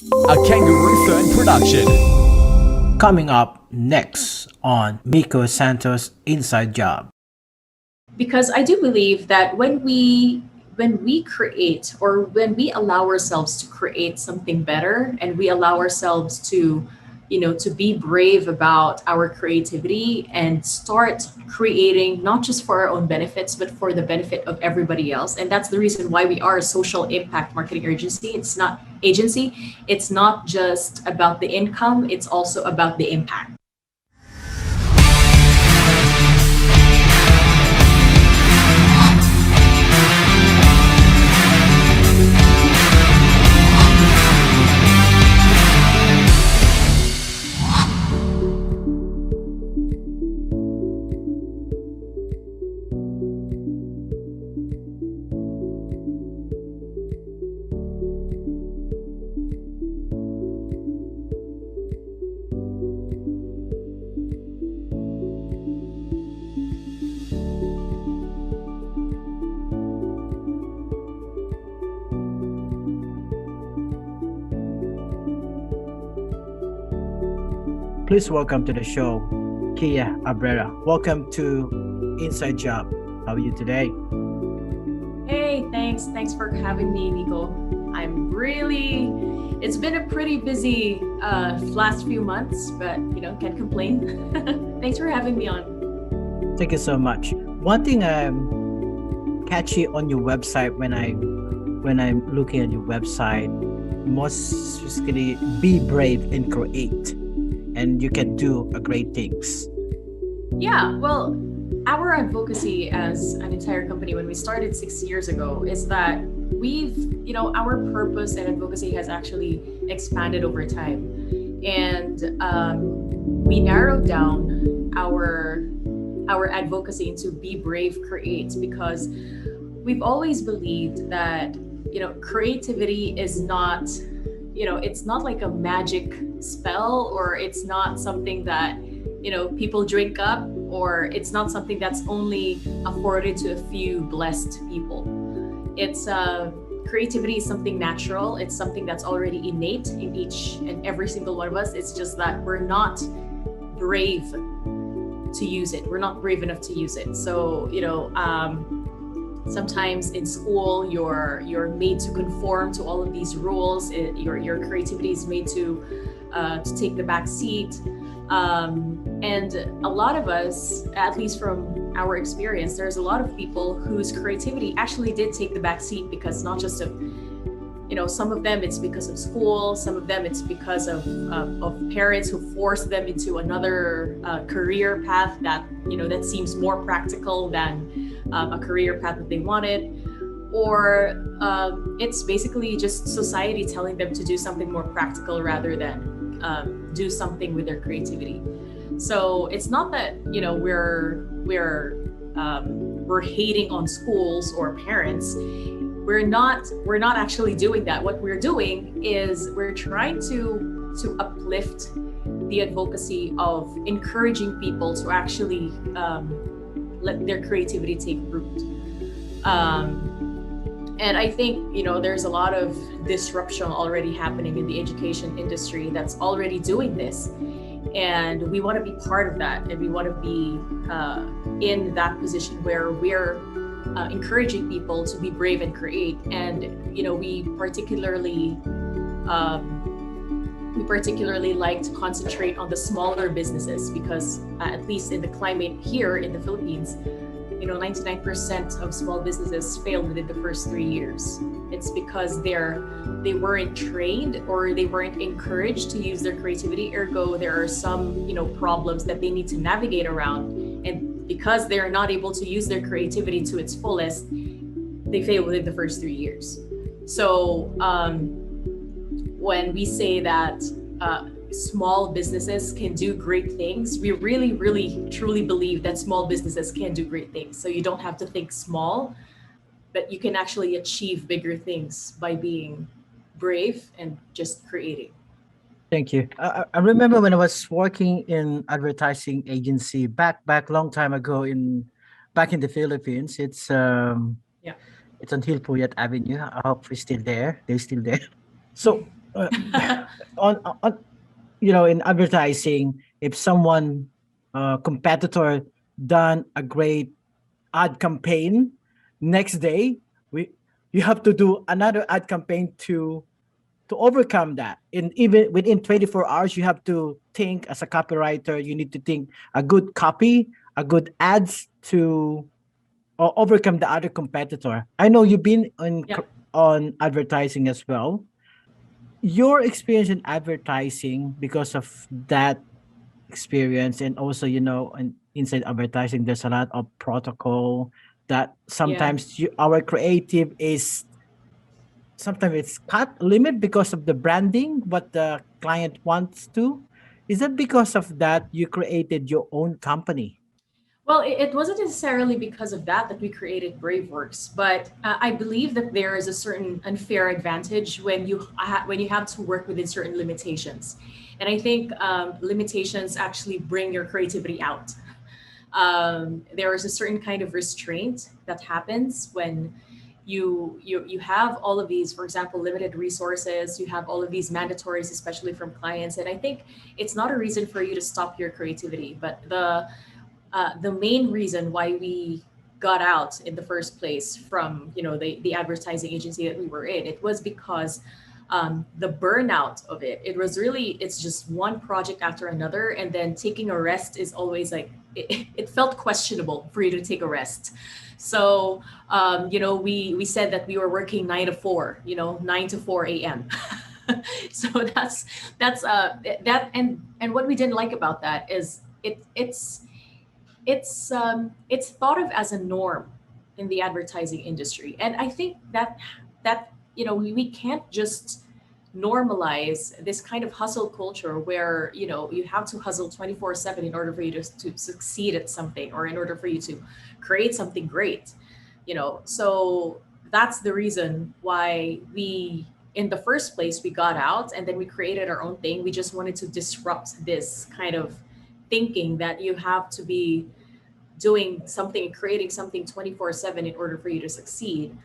A Kangaroo Fern production. Coming up next on Miko Santos' Inside Job. Because I do believe that when we create or when we allow ourselves to create something better and we allow ourselves to to be brave about our creativity and start creating not just for our own benefits but for the benefit of everybody else. And that's the reason why we are a social impact marketing agency. It's not just about the income, it's also about the impact. Please welcome to the show, Kia Abrera. Welcome to Inside Job. How are you today? Hey, thanks for having me, Nico. I'm really. It's been a pretty busy last few months, but can't complain. Thanks for having me on. Thank you so much. One thing catchy on your website when I'm looking at your website, most specifically, be brave and create, and you can do a great things. Yeah, well, our advocacy as an entire company when we started 6 years ago is that our purpose and advocacy has actually expanded over time. And we narrowed down our advocacy into be brave, create, because we've always believed that, creativity is not, it's not like a magic spell, or it's not something that people drink up, or it's not something that's only afforded to a few blessed people. It's creativity is something natural. It's something that's already innate in each and every single one of us. It's just that we're not brave to use it. We're not brave enough to use it. So sometimes in school you're made to conform to all of these rules. Your creativity is made to take the back seat. And a lot of us, at least from our experience, there's a lot of people whose creativity actually did take the back seat because not just of, some of them it's because of school, some of them it's because of parents who force them into another career path that, that seems more practical than a career path that they wanted. Or it's basically just society telling them to do something more practical rather than do something with their creativity. So it's not that we're hating on schools or parents. We're not actually doing that. What we're doing is we're trying to uplift the advocacy of encouraging people to actually let their creativity take root. And I think, there's a lot of disruption already happening in the education industry that's already doing this. And we want to be part of that. And we want to be in that position where we're encouraging people to be brave and create. And, we particularly like to concentrate on the smaller businesses because at least in the climate here in the Philippines, 99% of small businesses fail within the first 3 years. It's because they weren't trained or they weren't encouraged to use their creativity. Ergo, there are some, problems that they need to navigate around. And because they're not able to use their creativity to its fullest, they fail within the first 3 years. So when we say that small businesses can do great things, we really, really, truly believe that small businesses can do great things. So you don't have to think small, but you can actually achieve bigger things by being brave and just creating. Thank you. I remember when I was working in advertising agency back long time ago back in the Philippines. Yeah. It's on Hill Puyat Avenue. I hope it's still there. They're still there. So uh, on you know, in advertising, if someone competitor done a great ad campaign, next day we you have to do another ad campaign to overcome that. In even within 24 hours, you have to think as a copywriter, you need to think a good copy, a good ads to overcome the other competitor. I know you've been Yeah. on advertising as well. Your experience in advertising, because of that experience, and also, you know, inside advertising there's a lot of protocol that Yeah. sometimes our creative is sometimes it's cut limit because of the branding what the client wants to. Is that because of that you created your own company? Well, it wasn't necessarily because of that we created Braveworks, but I believe that there is a certain unfair advantage when when you have to work within certain limitations, and I think limitations actually bring your creativity out. There is a certain kind of restraint that happens when you have all of these, for example, limited resources. You have all of these mandatories, especially from clients, and I think it's not a reason for you to stop your creativity, but the main reason why we got out in the first place from the advertising agency that we were in, it was because the burnout of it was really, it's just one project after another, and then taking a rest is always like it felt questionable for you to take a rest. So we said that we were working 9 to 4, 9 to 4 a.m. So that's that, and what we didn't like about that is it's thought of as a norm in the advertising industry, and I think that we can't just normalize this kind of hustle culture where you have to hustle 24/7 in order for you to succeed at something, or in order for you to create something great. So that's the reason why we, in the first place, we got out, and then we created our own thing. We just wanted to disrupt this kind of thinking that you have to be doing something, creating something 24/7 in order for you to succeed.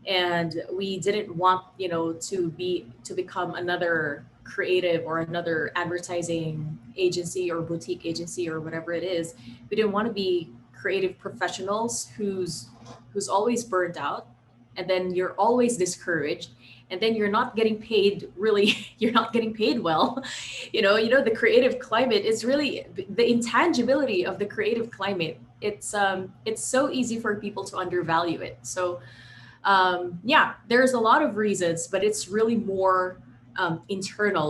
And we didn't want to become another creative or another advertising agency or boutique agency or whatever it is. We didn't want to be creative professionals who's always burned out, and then you're always discouraged, and then you're not getting paid really. You're not getting paid well. The creative climate is really the intangibility of the creative climate. It's so easy for people to undervalue it. So yeah, there's a lot of reasons, but it's really more internal.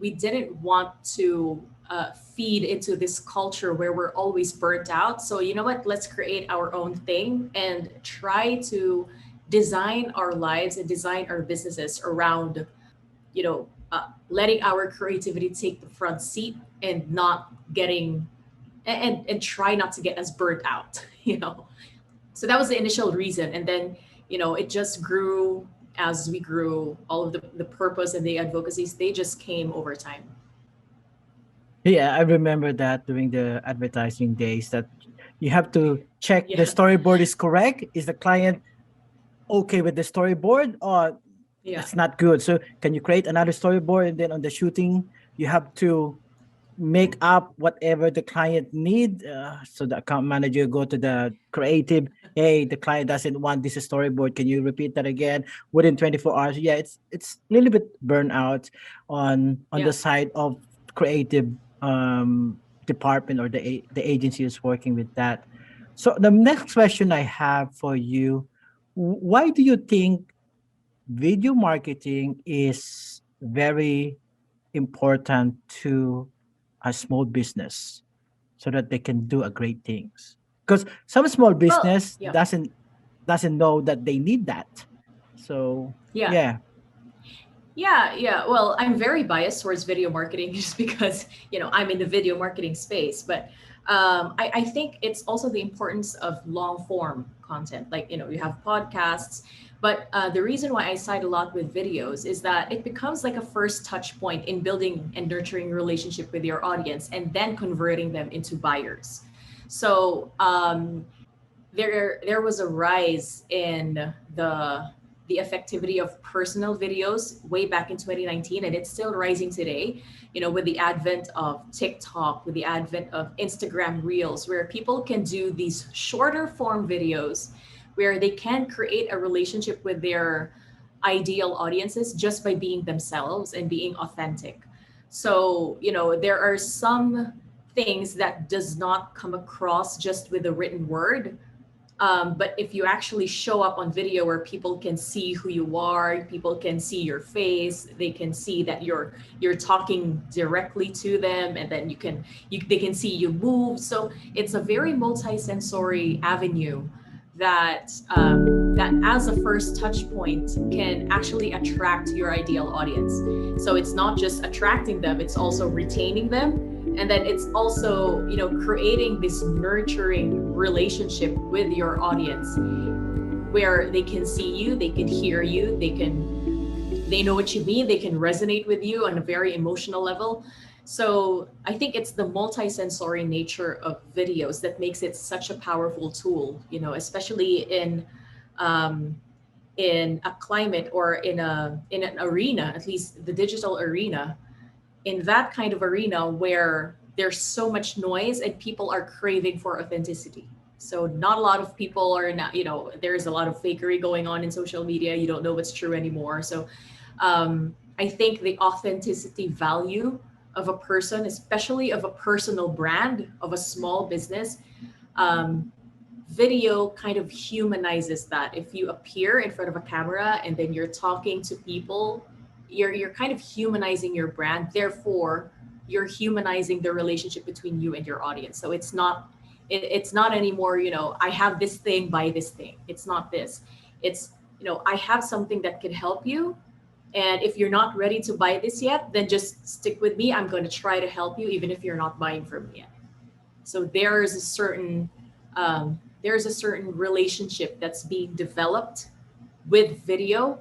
We didn't want to feed into this culture where we're always burnt out. So you know what? Let's create our own thing and try to design our lives and design our businesses around, letting our creativity take the front seat, and not getting and try not to get as burnt out. So that was the initial reason, and then it just grew as we grew. All of the purpose and the advocacies, they just came over time. Yeah, I remember that during the advertising days that you have to check the Yeah. storyboard is correct. Is the client okay with the storyboard, or Yeah. it's not good? So can you create another storyboard, and then on the shooting you have to make up whatever the client need. So the account manager go to the creative. Hey, the client doesn't want this storyboard. Can you repeat that again within 24 hours? Yeah, it's a little bit burnout on the Yeah. side of creative department, or the agency is working with that. So the next question I have for you: why do you think video marketing is very important to a small business so that they can do a great things? Because some small Well, business yeah. doesn't know that they need that. So Yeah. yeah. Yeah. Well, I'm very biased towards video marketing just because, I'm in the video marketing space. But I think it's also the importance of long form content. Like, you have podcasts. But the reason why I side a lot with videos is that it becomes like a first touch point in building and nurturing relationship with your audience, and then converting them into buyers. So there was a rise in the the effectivity of personal videos way back in 2019, and it's still rising today, with the advent of TikTok, with the advent of Instagram Reels, where people can do these shorter form videos where they can create a relationship with their ideal audiences just by being themselves and being authentic. So, there are some things that does not come across just with a written word. But if you actually show up on video where people can see who you are, people can see your face, they can see that you're talking directly to them, and then they can see you move. So it's a very multi-sensory avenue that as a first touch point can actually attract your ideal audience. So it's not just attracting them, it's also retaining them. And then it's also, creating this nurturing relationship with your audience where they can see you, they can hear you, they know what you mean, they can resonate with you on a very emotional level. So I think it's the multi-sensory nature of videos that makes it such a powerful tool, especially in a climate or in an arena, at least the digital arena, in that kind of arena where there's so much noise and people are craving for authenticity. So not a lot of people are not, there's a lot of fakery going on in social media. You don't know what's true anymore. So I think the authenticity value of a person, especially of a personal brand, of a small business, video kind of humanizes that. If you appear in front of a camera and then you're talking to people, you're kind of humanizing your brand. Therefore, you're humanizing the relationship between you and your audience. So it's not anymore, I have this thing, buy this thing. It's not this. It's, I have something that could help you. And if you're not ready to buy this yet, then just stick with me. I'm going to try to help you, even if you're not buying from me yet. So there's a certain relationship that's being developed with video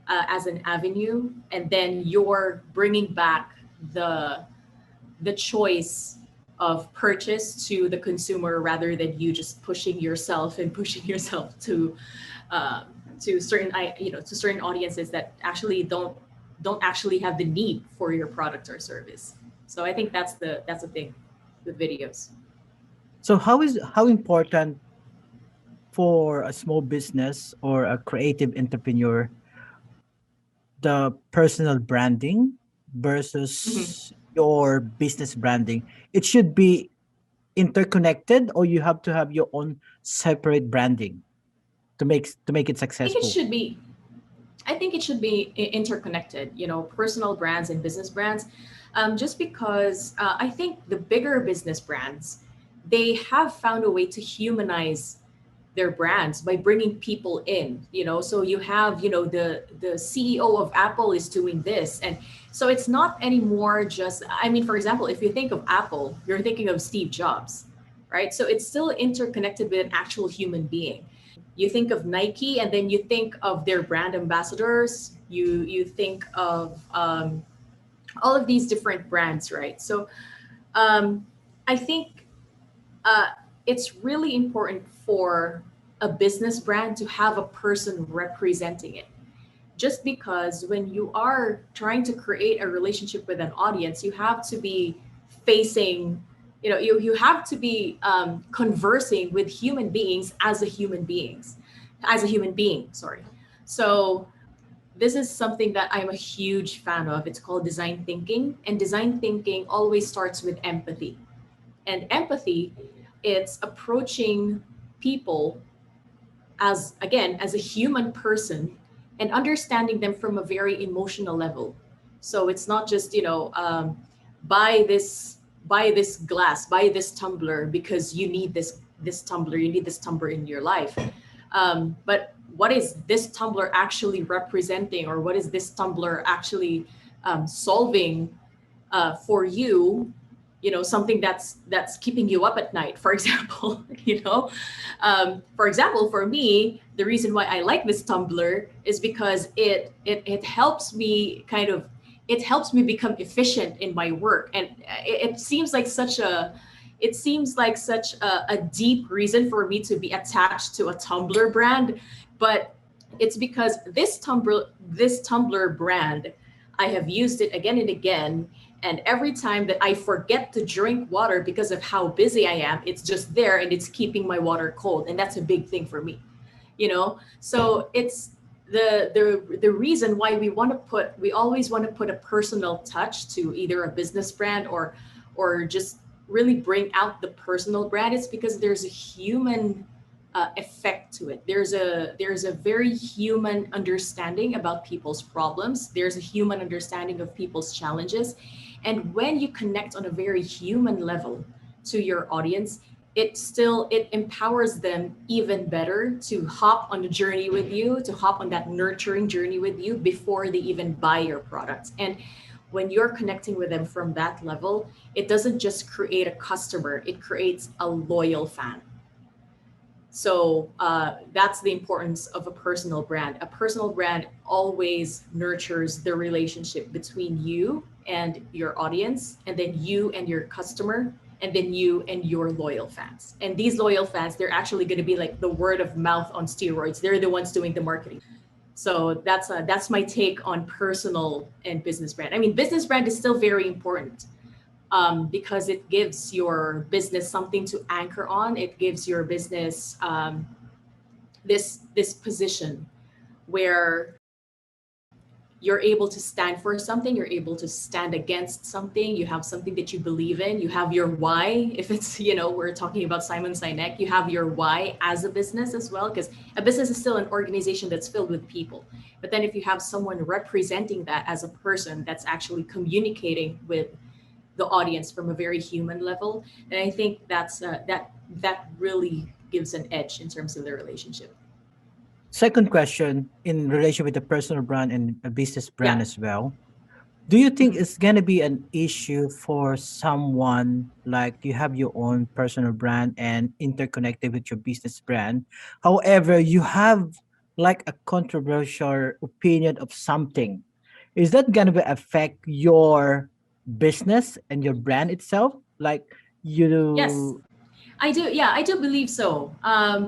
as an avenue, and then you're bringing back the choice of purchase to the consumer rather than you just pushing yourself to certain audiences that actually don't actually have the need for your product or service. So I think that's the thing with videos. So how important for a small business or a creative entrepreneur the personal branding versus your business branding? It should be interconnected, or you have to have your own separate branding to make it successful? I think it should be interconnected, personal brands and business brands, just because I think the bigger business brands, they have found a way to humanize their brands by bringing people in, so you have, the CEO of Apple is doing this. And so it's not anymore just, for example, if you think of Apple, you're thinking of Steve Jobs, right? So it's still interconnected with an actual human being. You think of Nike, and then you think of their brand ambassadors. You think of all of these different brands, right? So I think it's really important for a business brand to have a person representing it. Just because when you are trying to create a relationship with an audience, you have to be facing, you have to be conversing with human beings as a human being, sorry. So this is something that I'm a huge fan of. It's called design thinking, and design thinking always starts with empathy. And empathy, it's approaching people as a human person and understanding them from a very emotional level. So it's not just, buy this glass, buy this tumbler because you need this tumbler, you need this tumbler in your life. But what is this tumbler actually representing, or what is this tumbler actually solving for you? Something that's keeping you up at night, for example. For example, for me, the reason why I like this tumbler is because it helps me become efficient in my work. And it seems like such a deep reason for me to be attached to a tumbler brand. But It's because this Tumblr brand, I have used it again and again. And every time that I forget to drink water because of how busy I am, it's just there and it's keeping my water cold. And that's a big thing for me, So it's the reason why we always want to put a personal touch to either a business brand or just really bring out the personal brand. It's because there's a human effect to it. There's a very human understanding about people's problems. There's a human understanding of people's challenges, and when you connect on a very human level to your audience, it empowers them even better to hop on the journey with you, to hop on that nurturing journey with you before they even buy your products. And when you're connecting with them from that level, it doesn't just create a customer, it creates a loyal fan. So that's the importance of a personal brand. A personal brand always nurtures the relationship between you and your audience, and then you and your customer, and then you and your loyal fans. And these loyal fans, they're actually going to be like the word of mouth on steroids. They're the ones doing the marketing. So that's my take on personal and business brand. I mean, business brand is still very important, because it gives your business something to anchor on. It gives your business this position where you're able to stand for something, you're able to stand against something, you have something that you believe in, you have your why. If it's, we're talking about Simon Sinek, you have your why as a business as well, because a business is still an organization that's filled with people. But then if you have someone representing that as a person that's actually communicating with the audience from a very human level, and I think that really gives an edge in terms of the relationship. Second question in relation with the personal brand and a business brand Yeah. as well. Do you think Mhm. it's gonna be an issue for someone like you have your own personal brand and interconnected with your business brand? However, you have like a controversial opinion of something. Is that gonna be affect your business and your brand itself? Like Yes, you I do. Yeah, I do believe so.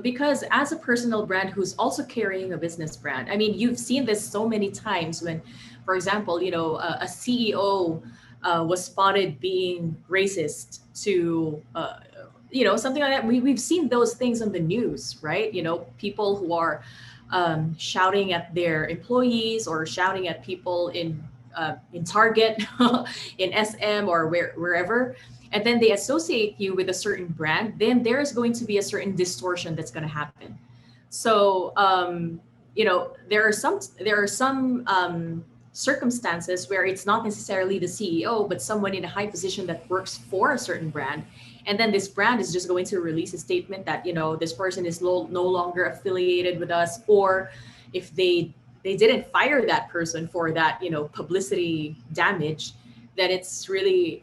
Because as a personal brand who's also carrying a business brand, I mean, you've seen this so many times when, for example, a CEO was spotted being racist to, something like that. We've seen those things on the news, right? People who are shouting at their employees or shouting at people in Target, in SM or wherever, and then they associate you with a certain brand, then there's going to be a certain distortion that's going to happen. So there are some circumstances where it's not necessarily the CEO, but someone in a high position that works for a certain brand, and then this brand is just going to release a statement that this person is no longer affiliated with us, or if they didn't fire that person for that publicity damage, that it's really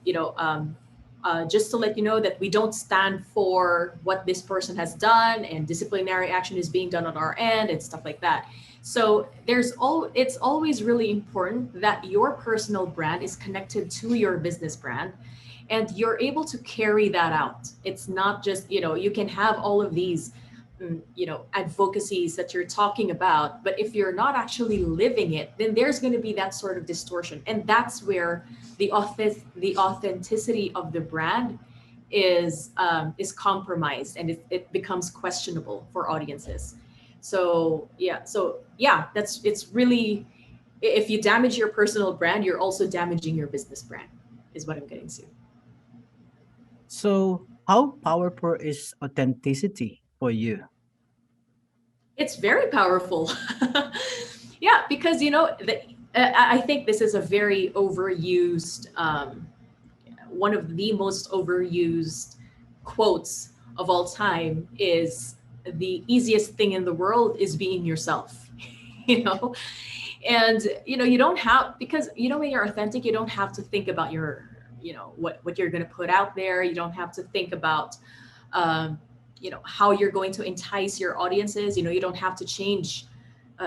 just to let you know that we don't stand for what this person has done, and disciplinary action is being done on our end and stuff like that. So it's always really important that your personal brand is connected to your business brand, and you're able to carry that out. It's not just you can have all of these advocacies that you're talking about, but if you're not actually living it, then there's going to be that sort of distortion, and that's where the authenticity of the brand is compromised, and it becomes questionable for audiences. So yeah, it's really, if you damage your personal brand, you're also damaging your business brand, is what I'm getting to. so how powerful is authenticity for you? It's very powerful. Yeah, because I think this is a very overused, one of the most overused quotes of all time is, the easiest thing in the world is being yourself. you know and you don't have, because when you're authentic, you don't have to think about what you're going to put out there. You don't have to think about um, how you're going to entice your audiences. You don't have to change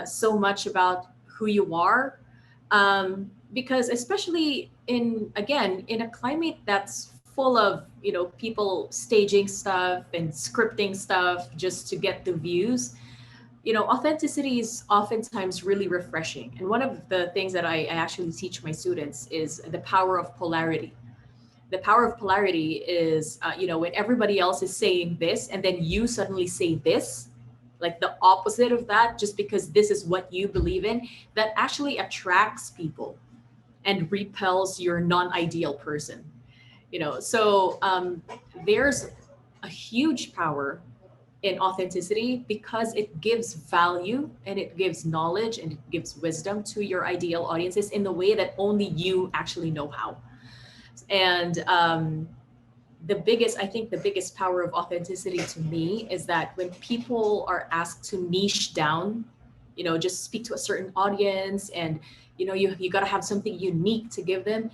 so much about who you are, because especially in a climate that's full of people staging stuff and scripting stuff just to get the views. authenticity is oftentimes really refreshing. And one of the things that I actually teach my students is the power of polarity. The power of polarity is, when everybody else is saying this and then you suddenly say this, like the opposite of that, just because this is what you believe in, that actually attracts people and repels your non-ideal person. So there's a huge power in authenticity because it gives value and it gives knowledge and it gives wisdom to your ideal audiences in the way that only you actually know how. And I think the biggest power of authenticity to me is that when people are asked to niche down, just speak to a certain audience, and you got to have something unique to give them.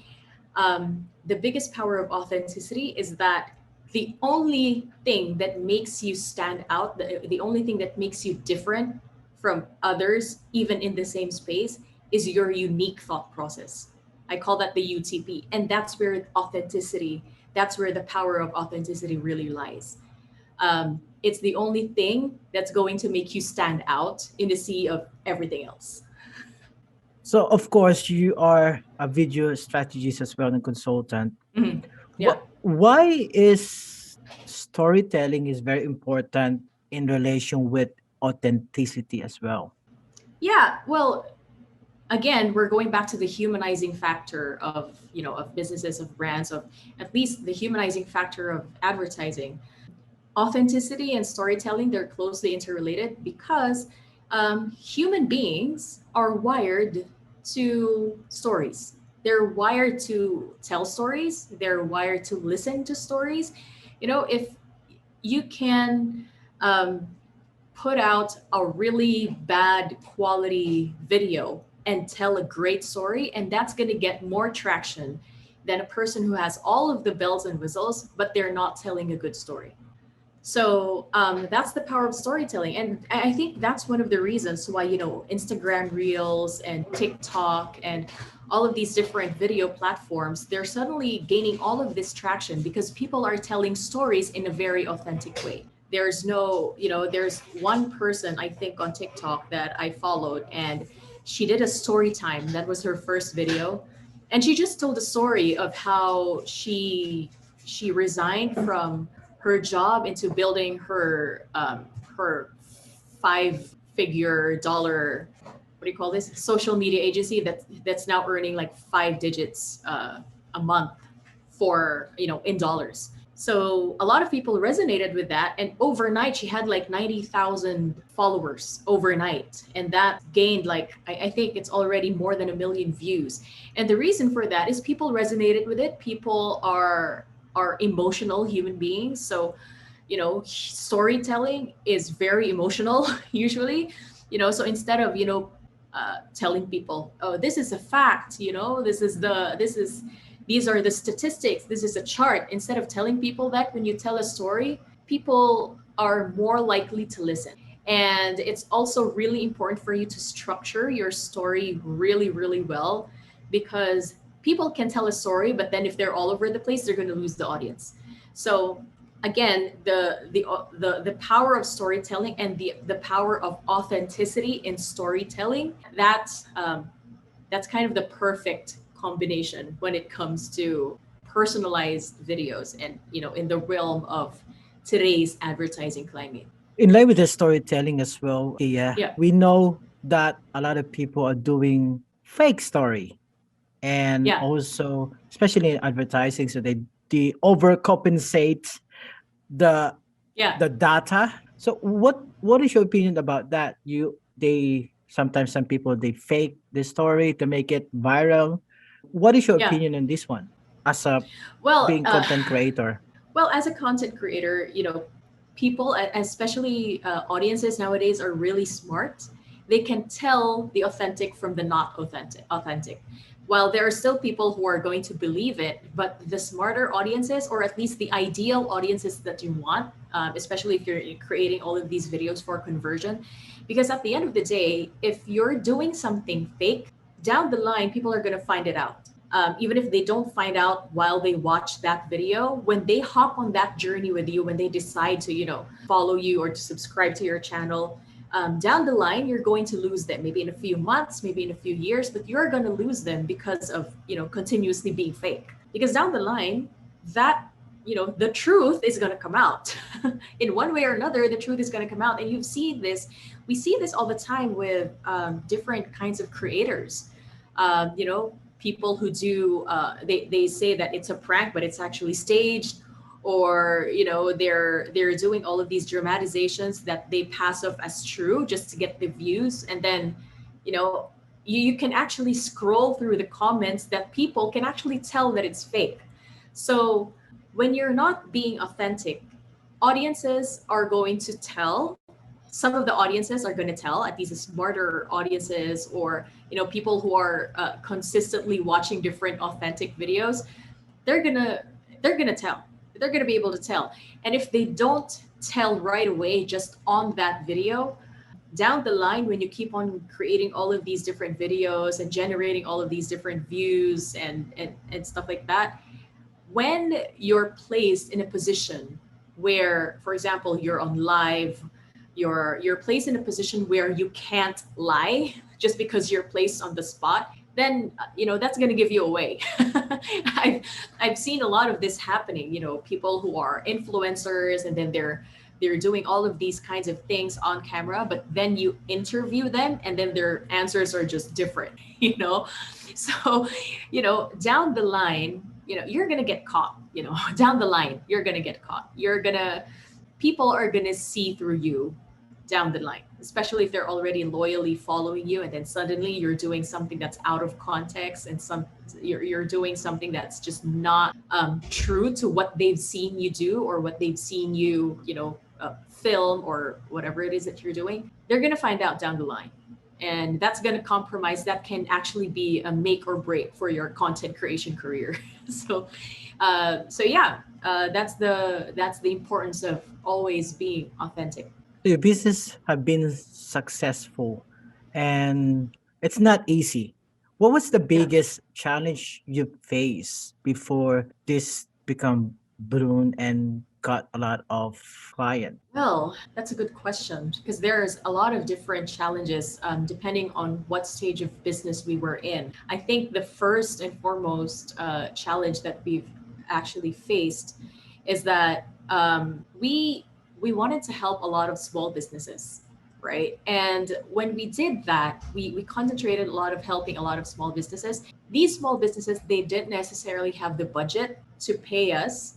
The biggest power of authenticity is that the only thing that makes you stand out, the only thing that makes you different from others, even in the same space, is your unique thought process. I call that the UTP. And that's where the power of authenticity really lies. It's the only thing that's going to make you stand out in the sea of everything else. So of course you are a video strategist as well and consultant. Mhm. Yeah. Why is storytelling is very important in relation with authenticity as well? Yeah. Well, again, we're going back to the humanizing factor of, of businesses, of brands, of at least the humanizing factor of advertising. Authenticity and storytelling, they're closely interrelated because human beings are wired to stories. They're wired to tell stories. They're wired to listen to stories. If you can um, put out a really bad quality video and tell a great story, and that's going to get more traction than a person who has all of the bells and whistles, but they're not telling a good story. So that's the power of storytelling. And I think that's one of the reasons why, Instagram Reels and TikTok and all of these different video platforms, they're suddenly gaining all of this traction because people are telling stories in a very authentic way. There's one person I think on TikTok that I followed, and she did a story time. That was her first video. And she just told a story of how she resigned from her job into building her 5-figure dollar, what do you call this, social media agency that's now earning like 5 digits a month for in dollars. So a lot of people resonated with that, and overnight she had like 90,000 followers overnight, and that gained like I think it's already more than 1 million views. And the reason for that is people resonated with it. People are emotional human beings, so storytelling is very emotional usually. So instead of telling people, oh, this is a fact, these are the statistics, this is a chart. Instead of telling people that, when you tell a story, people are more likely to listen. And it's also really important for you to structure your story really, really well, because people can tell a story, but then if they're all over the place, they're going to lose the audience. So again, the power of storytelling and the power of authenticity in storytelling, that's kind of the perfect combination when it comes to personalized videos and in the realm of today's advertising climate. In line with the storytelling as well, Kia, Yeah. we know that a lot of people are doing fake story, and Yeah. also especially in advertising, so they overcompensate the Yeah. the data. So what is your opinion about that? They sometimes some people they fake the story to make it viral. What is your Yeah. opinion on this one as a Well, being content creator? well, as a content creator, people, especially audiences nowadays, are really smart. They can tell the authentic from the not authentic. While there are still people who are going to believe it, but the smarter audiences, or at least the ideal audiences that you want, especially if you're creating all of these videos for conversion, because at the end of the day, if you're doing something fake, down the line, people are going to find it out. Even if they don't find out while they watch that video, when they hop on that journey with you, when they decide to, follow you or to subscribe to your channel, Down the line, you're going to lose them, maybe in a few months, maybe in a few years, but you're going to lose them because of, continuously being fake. Because down the line, that, the truth is going to come out. In one way or another, the truth is going to come out. And we see this all the time with different kinds of creators. People who do, they say that it's a prank, but it's actually staged, or they're doing all of these dramatizations that they pass off as true just to get the views. And then you can actually scroll through the comments that people can actually tell that it's fake. So when you're not being authentic, audiences are going to tell. Some of the audiences are going to tell, at least the smarter audiences, or people who are consistently watching different authentic videos. They're gonna tell. They're gonna be able to tell. And if they don't tell right away just on that video, down the line, when you keep on creating all of these different videos and generating all of these different views and stuff like that, when you're placed in a position where, for example, you're on live, you're placed in a position where you can't lie just because you're placed on the spot, then that's going to give you away. I've seen a lot of this happening. People who are influencers, and then they're doing all of these kinds of things on camera, but then you interview them and then their answers are just different. So down the line, you're going to get caught. Down the line, you're going to get caught. People are going to see through you down the line, especially if they're already loyally following you, and then suddenly you're doing something that's out of context, and you're doing something that's just not true to what they've seen you do, or what they've seen you film, or whatever it is that you're doing. They're going to find out down the line, and that's going to compromise. That can actually be a make or break for your content creation career. So yeah, that's the importance of always being authentic. Your business have been successful, and it's not easy. What was the Yeah. biggest challenge you faced before this become bloom and got a lot of client? Well, that's a good question, because there's a lot of different challenges depending on what stage of business we were in. I think the first and foremost challenge that we've actually faced is that we wanted to help a lot of small businesses, right? And when we did that, we concentrated a lot of helping a lot of small businesses. These small businesses, they didn't necessarily have the budget to pay us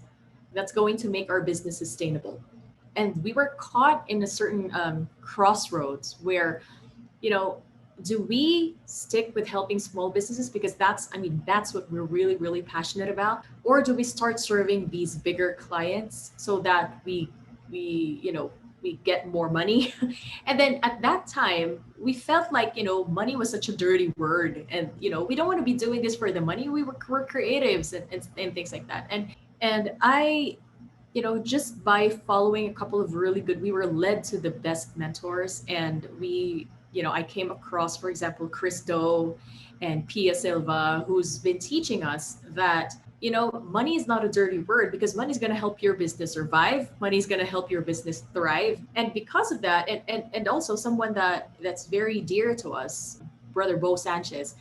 that's going to make our business sustainable. And we were caught in a certain crossroads where, do we stick with helping small businesses because that's what we're really, really passionate about? Or do we start serving these bigger clients so that we get more money? And then at that time, we felt like, money was such a dirty word, and, we don't want to be doing this for the money. We're creatives and things like that. And I, just by following a couple of we were led to the best mentors, and I came across, for example, Chris Do and Pia Silva, who's been teaching us that, money is not a dirty word, because money is going to help your business survive. Money is going to help your business thrive. And because of that, and also someone that's very dear to us, Brother Bo Sanchez,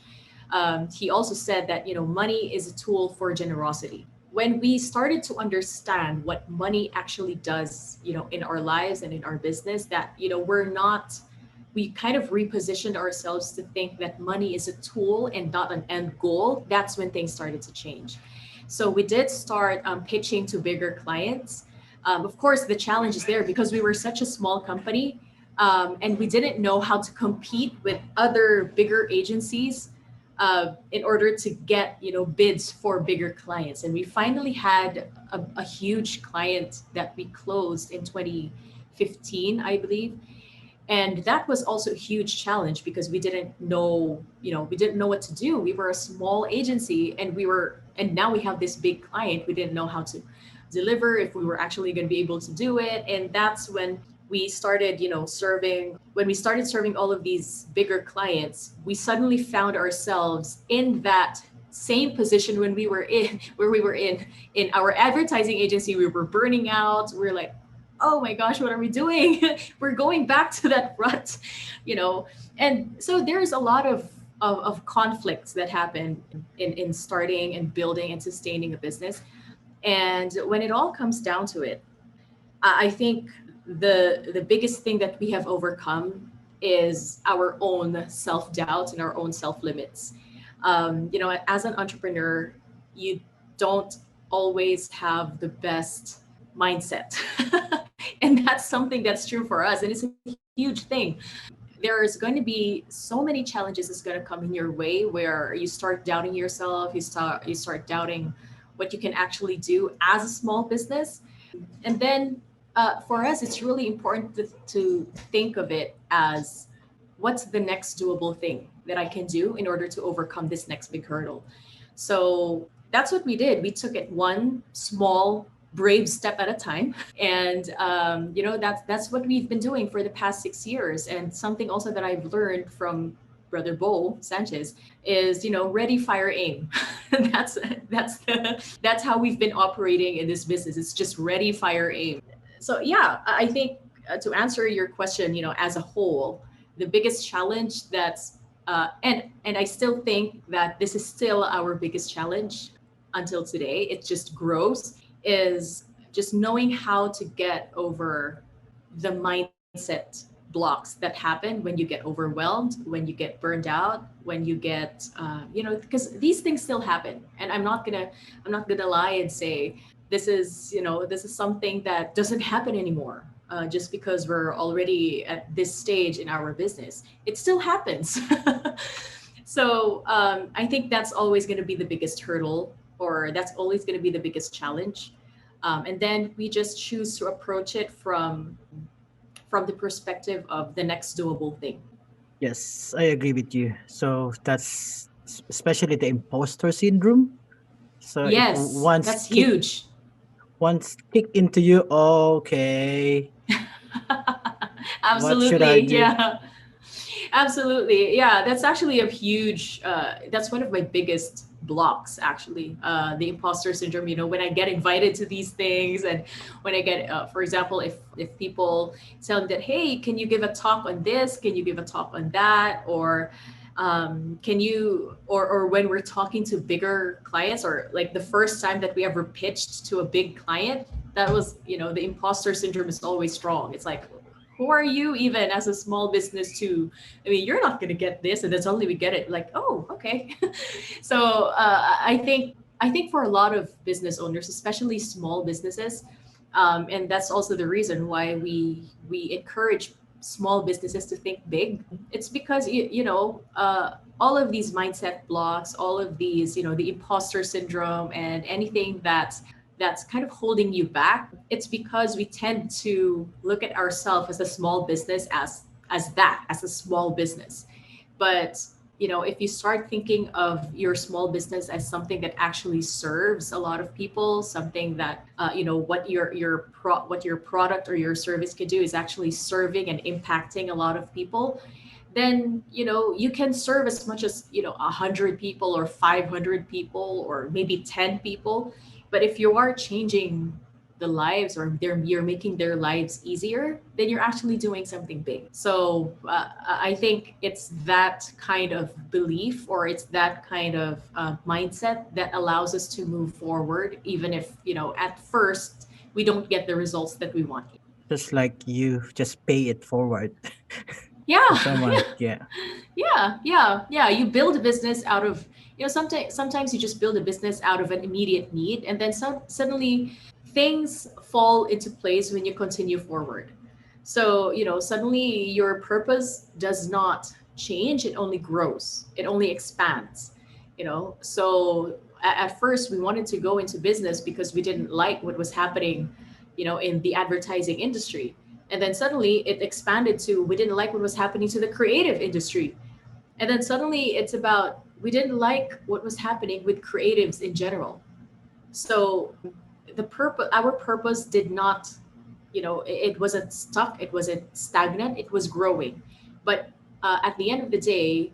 he also said that, money is a tool for generosity. When we started to understand what money actually does, in our lives and in our business, that, we kind of repositioned ourselves to think that money is a tool and not an end goal. That's when things started to change. So we did start pitching to bigger clients. Of course, the challenge is there because we were such a small company, and we didn't know how to compete with other bigger agencies in order to get bids for bigger clients. And we finally had a huge client that we closed in 2015, I believe. And that was also a huge challenge because we didn't know what to do. We were a small agency, and now we have this big client. We didn't know how to deliver, if we were actually going to be able to do it. And that's when we started, serving all of these bigger clients, we suddenly found ourselves in that same position where we were in our advertising agency. We were burning out. We're like, oh my gosh, what are we doing? We're going back to that rut, you know. And so there's a lot of conflicts that happen in starting and building and sustaining a business. And when it all comes down to it, I think the biggest thing that we have overcome is our own self doubt and our own self limits. You know, as an entrepreneur, you don't always have the best mindset, and that's something that's true for us, and it's a huge thing. There's going to be so many challenges that's going to come in your way where you start doubting yourself, you start doubting what you can actually do as a small business. And then for us, it's really important to think of it as what's the next doable thing that I can do in order to overcome this next big hurdle. So that's what we did. We took it one small, brave step at a time. And you know, that's what we've been doing for the past 6 years. And something also that I've learned from Brother Bo Sanchez is, you know, ready, fire, aim. that's that's how we've been operating in this business. It's just ready, fire, aim. So yeah, I think to answer your question, you know, as a whole, the biggest challenge that's and I still think that this is still our biggest challenge until today. It just grows, is just knowing how to get over the mindset blocks that happen when you get overwhelmed, when you get burned out, when you get you know, because these things still happen. And I'm not gonna lie and say this is, you know, this is something that doesn't happen anymore. Just because we're already at this stage in our business, it still happens. So I think that's always going to be the biggest hurdle, or that's always going to be the biggest challenge. And then we just choose to approach it from the perspective of the next doable thing. Yes, I agree with you. So that's especially the imposter syndrome. So if Yes, once that's huge. kick into you, okay, what should I Absolutely, do? yeah. Absolutely. Yeah, that's actually a huge, that's one of my biggest blocks, actually. The imposter syndrome, you know, when I get invited to these things, and when I get, for example, if people tell me that, hey, can you give a talk on this? Can you give a talk on that? Or can you, or when we're talking to bigger clients, or like the first time that we ever pitched to a big client, that was, you know, the imposter syndrome is always strong. It's like, who are you even as a small business to, I mean, you're not going to get this, and then suddenly we get it, like, oh, okay. So I think for a lot of business owners, especially small businesses, and that's also the reason why we encourage small businesses to think big. It's because all of these mindset blocks, all of these, you know, the imposter syndrome and anything that's kind of holding you back, it's because we tend to look at ourselves as a small business, as a small business. But you know, if you start thinking of your small business as something that actually serves a lot of people, something that you know, what what your product or your service could do is actually serving and impacting a lot of people, then you know, you can serve as much as, you know, 100 people or 500 people or maybe 10 people. But if you are changing the lives, or you're making their lives easier, then you're actually doing something big. So I think it's that kind of belief, or it's that kind of mindset that allows us to move forward, even if, you know, at first we don't get the results that we want. Just like you just pay it forward to Yeah. someone. Yeah. Yeah. You build a business out of, you know, sometimes you just build a business out of an immediate need, and then suddenly things fall into place when you continue forward. So, you know, suddenly your purpose does not change, it only grows, it only expands, you know. So at first we wanted to go into business because we didn't like what was happening, you know, in the advertising industry. And then suddenly it expanded to, we didn't like what was happening to the creative industry. And then suddenly it's about, we didn't like what was happening with creatives in general. So our purpose did not, you know, it wasn't stuck, it wasn't stagnant, it was growing. But at the end of the day,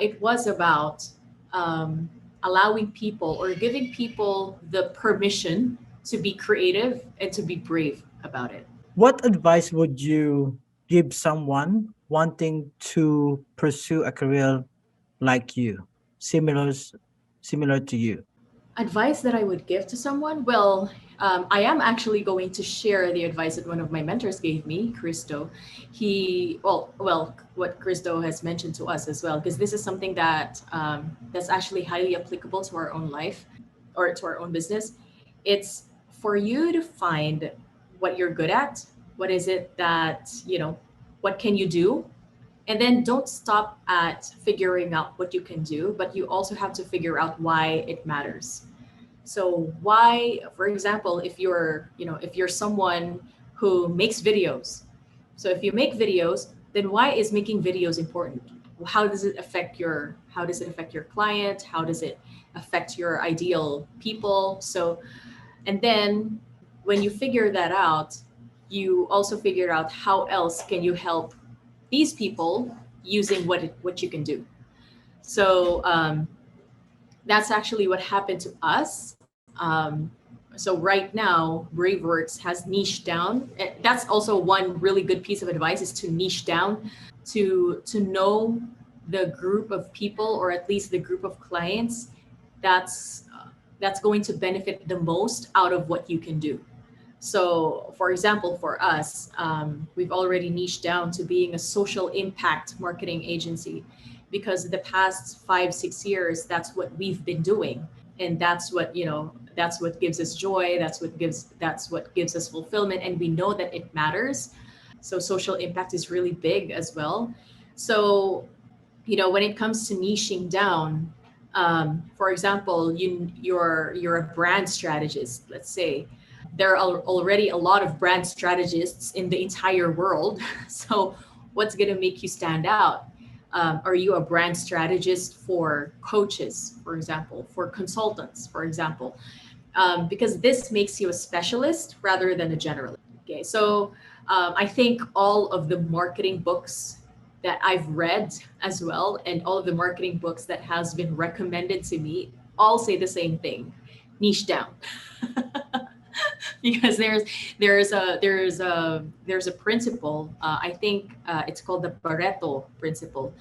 it was about um, allowing people, or giving people the permission to be creative and to be brave about it. What advice would you give someone wanting to pursue a career like you, similar similar to you? Advice that I would give to someone? Well, I am actually going to share the advice that one of my mentors gave me, Christo. What Christo has mentioned to us as well, because this is something that that's actually highly applicable to our own life or to our own business. It's for you to find what you're good at. What is it that, what can you do? And then don't stop at figuring out what you can do, but you also have to figure out why it matters. So why, for example, if you're someone who makes videos, so if you make videos, then why is making videos important? How does it affect your client? How does it affect your ideal people? So, and then when you figure that out, you also figure out how else can you help these people using what you can do. So that's actually what happened to us. So right now, Braveworks has niched down. That's also one really good piece of advice is to niche down, to know the group of people or at least the group of clients that's going to benefit the most out of what you can do. So, for example, for us, we've already niched down to being a social impact marketing agency because the past 5, 6 years, that's what we've been doing. And that's what gives us joy. That's what gives us fulfillment. And we know that it matters. So social impact is really big as well. So, when it comes to niching down, for example, you're a brand strategist, let's say, there are already a lot of brand strategists in the entire world. So, what's going to make you stand out? Are you a brand strategist for coaches, for example, for consultants, for example? Because this makes you a specialist rather than a generalist. Okay, so I think all of the marketing books that I've read as well, and all of the marketing books that has been recommended to me, all say the same thing: niche down. Because there's a principle. I think it's called the Pareto principle,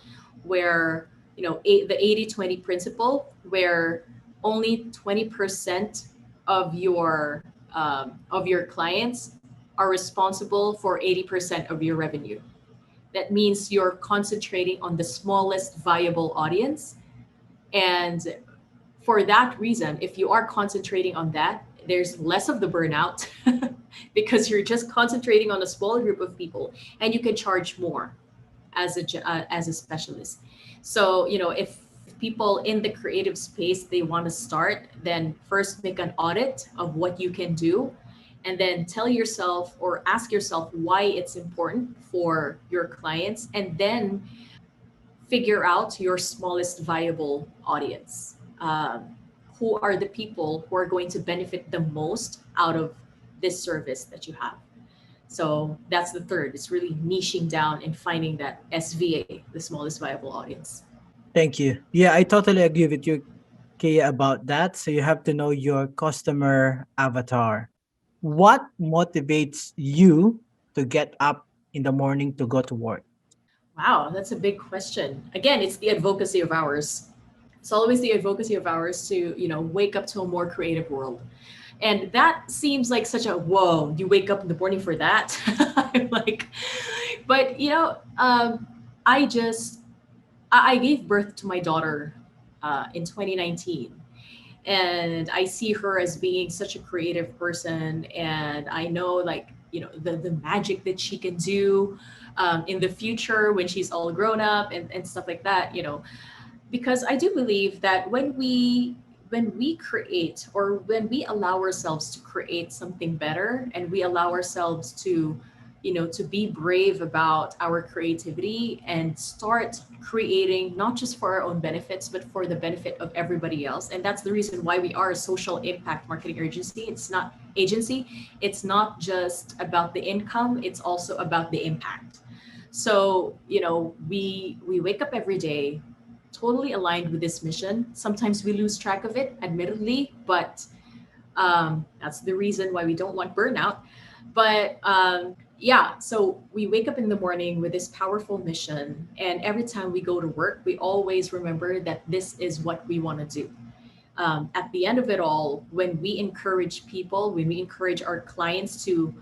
where the 80-20 principle, where only 20% of your clients are responsible for 80% of your revenue. That means you're concentrating on the smallest viable audience, and for that reason, if you are concentrating on that, there's less of the burnout because you're just concentrating on a small group of people, and you can charge more as a specialist. So if people in the creative space they want to start, then first make an audit of what you can do, and then tell yourself or ask yourself why it's important for your clients, and then figure out your smallest viable audience. Who are the people who are going to benefit the most out of this service that you have? So that's the third. It's really niching down and finding that SVA, the smallest viable audience. Thank you. Yeah, I totally agree with you, Kia, about that. So you have to know your customer avatar. What motivates you to get up in the morning to go to work? Wow, that's a big question. Again, it's the advocacy of ours. It's always the advocacy of ours to, wake up to a more creative world. And that seems like such a whoa, you wake up in the morning for that. I'm like, but I just I gave birth to my daughter in 2019, and I see her as being such a creative person, and I know, like, the magic that she can do in the future when she's all grown up and stuff like that. Because I do believe that when we create, or when we allow ourselves to create something better, and we allow ourselves to be brave about our creativity and start creating not just for our own benefits but for the benefit of everybody else. And that's the reason why we are a social impact marketing agency. It's not just about the income, it's also about the impact. So we wake up every day totally aligned with this mission. Sometimes we lose track of it, admittedly, but That's the reason why we don't want burnout. But yeah, so we wake up in the morning with this powerful mission. And every time we go to work, we always remember that this is what we want to do. At the end of it all, when we encourage people, when we encourage our clients to,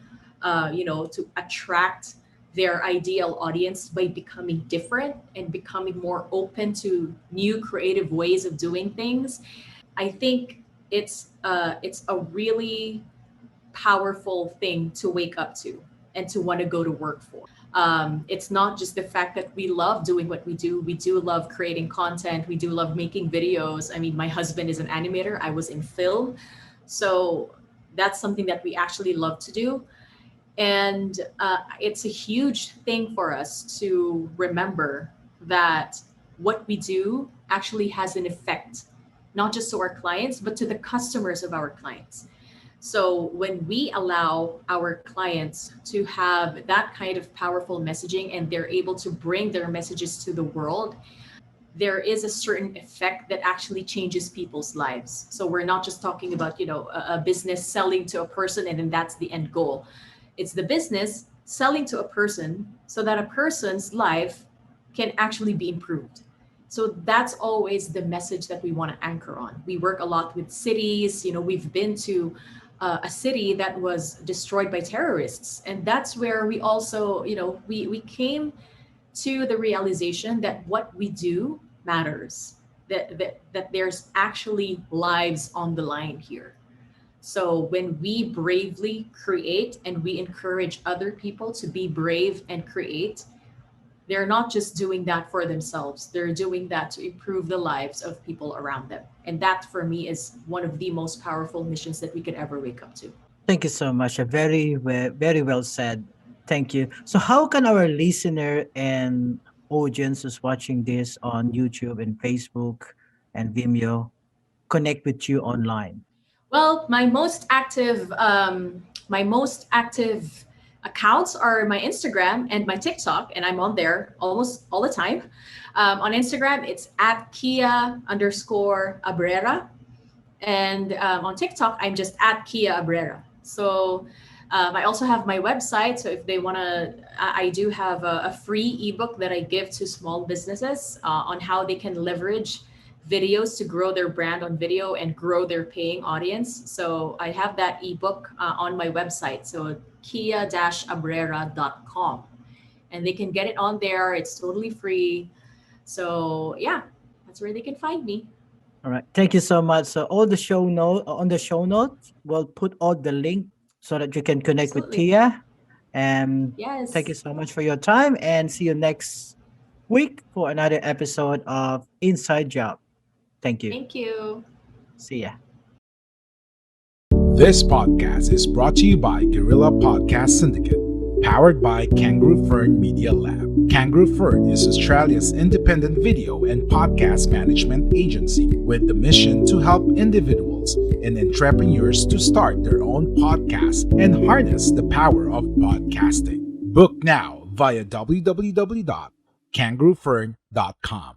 to attract their ideal audience by becoming different and becoming more open to new creative ways of doing things, I think it's a really powerful thing to wake up to and to want to go to work for. It's not just the fact that we love doing what we do. We do love creating content. We do love making videos. I mean, my husband is an animator. I was in film. So that's something that we actually love to do. And it's a huge thing for us to remember that what we do actually has an effect, not just to our clients, but to the customers of our clients. So when we allow our clients to have that kind of powerful messaging and they're able to bring their messages to the world, there is a certain effect that actually changes people's lives. So we're not just talking about, a business selling to a person and then that's the end goal. It's the business selling to a person so that a person's life can actually be improved. So that's always the message that we want to anchor on. We work a lot with cities. We've been to a city that was destroyed by terrorists. And that's where we also, we came to the realization that what we do matters, that there's actually lives on the line here. So when we bravely create and we encourage other people to be brave and create, they're not just doing that for themselves. They're doing that to improve the lives of people around them. And that for me is one of the most powerful missions that we could ever wake up to. Thank you so much. Very well said. Thank you. So, how can our listener and audience who's watching this on YouTube and Facebook and Vimeo connect with you online? Well, my most active accounts are my Instagram and my TikTok, and I'm on there almost all the time. On Instagram, it's at Kia underscore Abrera. And on TikTok, I'm just at Kia Abrera. So I also have my website. So if they want to, I do have a free ebook that I give to small businesses on how they can leverage videos to grow their brand on video and grow their paying audience. So I have that ebook on my website. So kia-abrera.com. And they can get it on there. It's totally free. So yeah, that's where they can find me. All right. Thank you so much. So all the show note on the show notes, we'll put all the link so that you can connect with Absolutely. Kia. And thank you Yes. so much for your time and see you next week for another episode of Inside Job. Thank you. Thank you. See ya. This podcast is brought to you by Guerrilla Podcast Syndicate, powered by Kangaroo Fern Media Lab. Kangaroo Fern is Australia's independent video and podcast management agency with the mission to help individuals and entrepreneurs to start their own podcasts and harness the power of podcasting. Book now via www.kangaroofern.com.